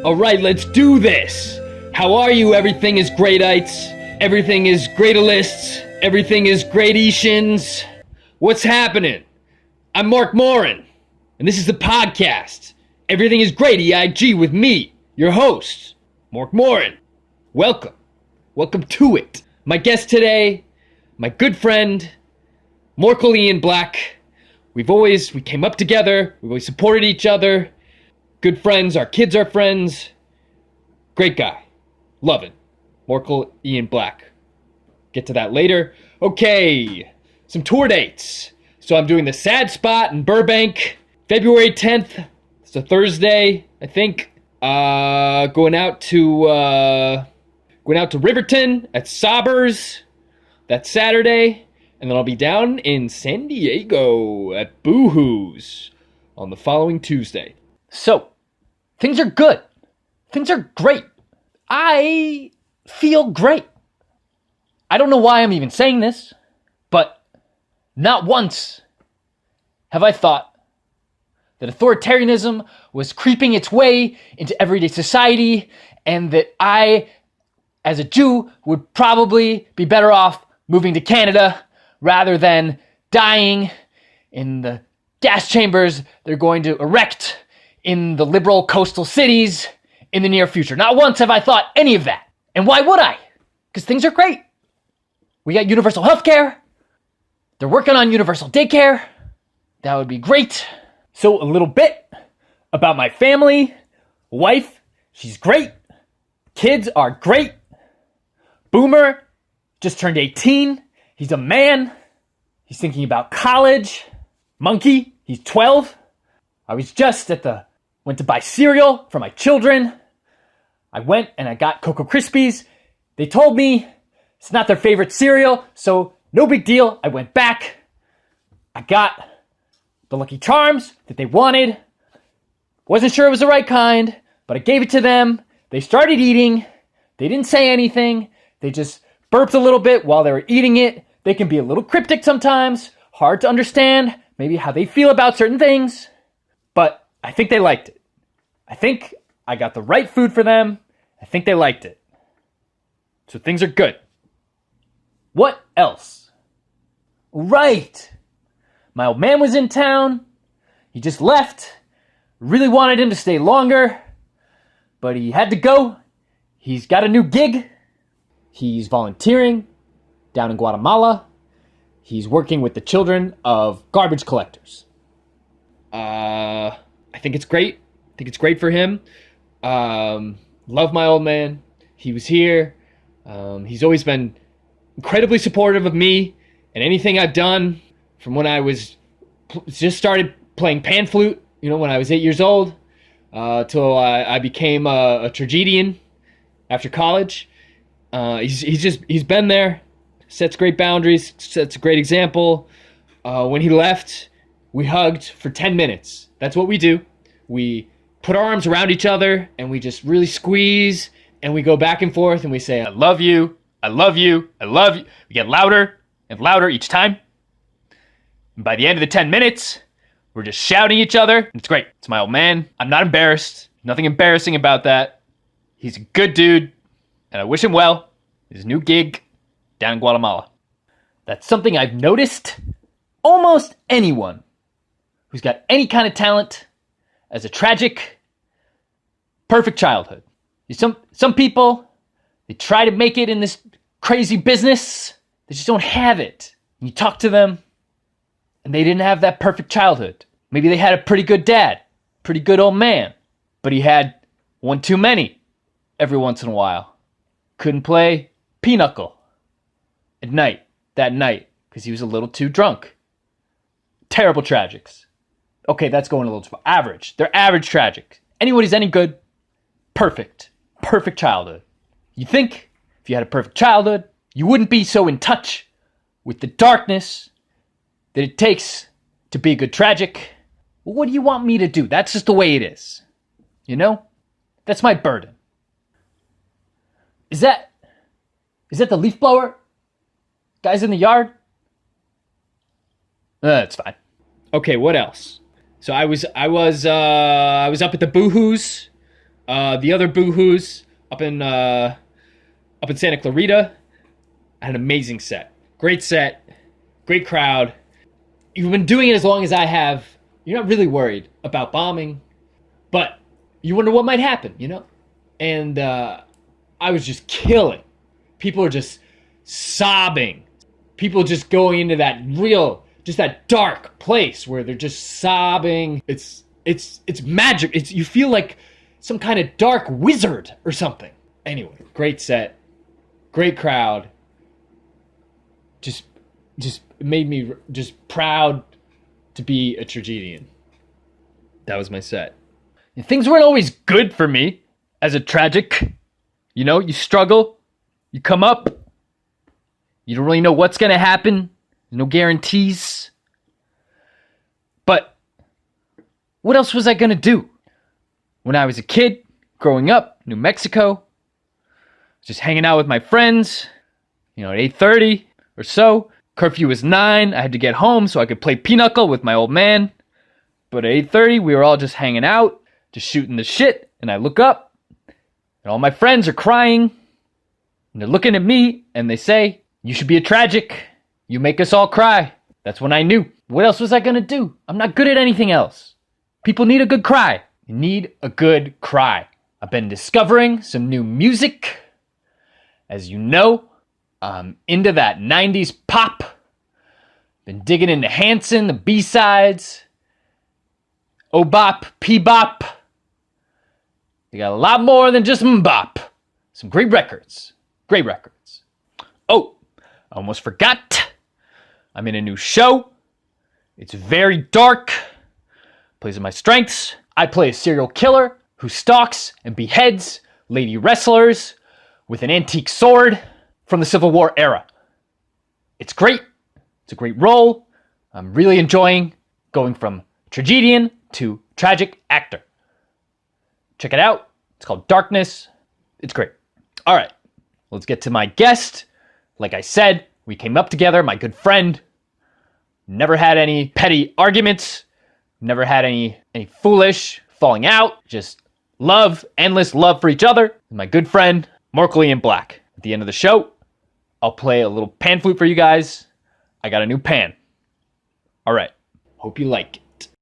Alright, let's do this! How are you, everything is greatites? Everything is greatalists? Everything is greatetians? What's happening? I'm Moran, and this is the podcast. Everything is great, EIG, with me, your host, Moran. Welcome. Welcome to it. My guest today, my good friend, Mork Ian Black. We came up together, we've always supported each other. Good friends, our kids are friends. Great guy. Love it. Mork Ian Black. Get to that later. Okay, some tour dates. So I'm doing the Sad Spot in Burbank, February 10th. It's a Thursday, I think. Going out to Riverton at Saubers. That's Saturday. And then I'll be down in San Diego at Boohoo's on the following Tuesday. So, things are good. Things are great. I feel great. I don't know why I'm even saying this, but not once have I thought that authoritarianism was creeping its way into everyday society and that I, as a Jew, would probably be better off moving to Canada rather than dying in the gas chambers they're going to erect in the liberal coastal cities in the near future. Not once have I thought any of that. And why would I? Because things are great. We got universal health care. They're working on universal daycare. That would be great. So a little bit about my family. Wife, she's great. Kids are great. Boomer just turned 18. He's a man. He's thinking about college. Monkey, he's 12. I was just went to buy cereal for my children. I went and I got Cocoa Krispies. They told me it's not their favorite cereal, so no big deal. I went back. I got the Lucky Charms that they wanted. Wasn't sure it was the right kind, but I gave it to them. They started eating. They didn't say anything. They just burped a little bit while they were eating it. They can be a little cryptic sometimes, hard to understand, maybe how they feel about certain things, but I think they liked it. I think I got the right food for them. I think they liked it. So things are good. What else? Right. My old man was in town. He just left. Really wanted him to stay longer, but he had to go. He's got a new gig. He's volunteering down in Guatemala. He's working with the children of garbage collectors. I think it's great. I think it's great for him. Love my old man. He was here. He's always been incredibly supportive of me and anything I've done from when I was just started playing pan flute, when I was 8 years old, till I became a tragedian after college. He's been there, sets great boundaries, sets a great example. When he left, we hugged for 10 minutes. That's what we do. We put our arms around each other and we just really squeeze and we go back and forth and we say, I love you, I love you, I love you. We get louder and louder each time. And by the end of the 10 minutes, we're just shouting at each other. It's great. It's my old man. I'm not embarrassed. Nothing embarrassing about that. He's a good dude. And I wish him well. His new gig down in Guatemala. That's something I've noticed. Almost anyone who's got any kind of talent as a tragic, perfect childhood. Some people, they try to make it in this crazy business. They just don't have it. You talk to them, and they didn't have that perfect childhood. Maybe they had a pretty good dad, pretty good old man, but he had one too many every once in a while. Couldn't play pinochle that night, because he was a little too drunk. Terrible tragics. Okay, that's going a little too far. Average. They're average tragic. Anybody's any good, perfect. Perfect childhood. You think if you had a perfect childhood, you wouldn't be so in touch with the darkness that it takes to be a good tragic. Well, what do you want me to do? That's just the way it is. That's my burden. Is that the leaf blower? Guys in the yard? That's fine. Okay, what else? So I was up at the Boohoo's The other boohoos up in Santa Clarita had an amazing set. Great set, great crowd. You've been doing it as long as I have. You're not really worried about bombing, but you wonder what might happen, you know? And I was just killing. People are just sobbing. People just going into that just that dark place where they're just sobbing. It's magic. You feel like some kind of dark wizard or something. Anyway, great set, great crowd. Just made me just proud to be a tragedian. That was my set. And things weren't always good for me as a tragic. You know, you struggle, you come up, you don't really know what's gonna happen, no guarantees. But what else was I gonna do? When I was a kid, growing up, New Mexico, just hanging out with my friends, you know, at 8:30 or so. Curfew was 9, I had to get home so I could play pinochle with my old man. But at 8:30, we were all just hanging out, just shooting the shit, and I look up, and all my friends are crying, and they're looking at me, and they say, "You should be a tragic. You make us all cry." That's when I knew. What else was I gonna do? I'm not good at anything else. People need a good cry. You need a good cry. I've been discovering some new music. As you know, I'm into that 90s pop. Been digging into Hanson, the B-sides. O-bop, P-bop. They got a lot more than just M-bop. Some great records. Great records. Oh, I almost forgot. I'm in a new show. It's very dark. Plays to my strengths. I play a serial killer who stalks and beheads lady wrestlers with an antique sword from the Civil War era. It's great. It's a great role. I'm really enjoying going from tragedian to tragic actor. Check it out. It's called Darkness. It's great. All right, let's get to my guest. Like I said, we came up together, my good friend. Never had any petty arguments. Never had any foolish falling out. Just love, endless love for each other. My good friend, Mork in Black. At the end of the show, I'll play a little pan flute for you guys. I got a new pan. All right. Hope you like it.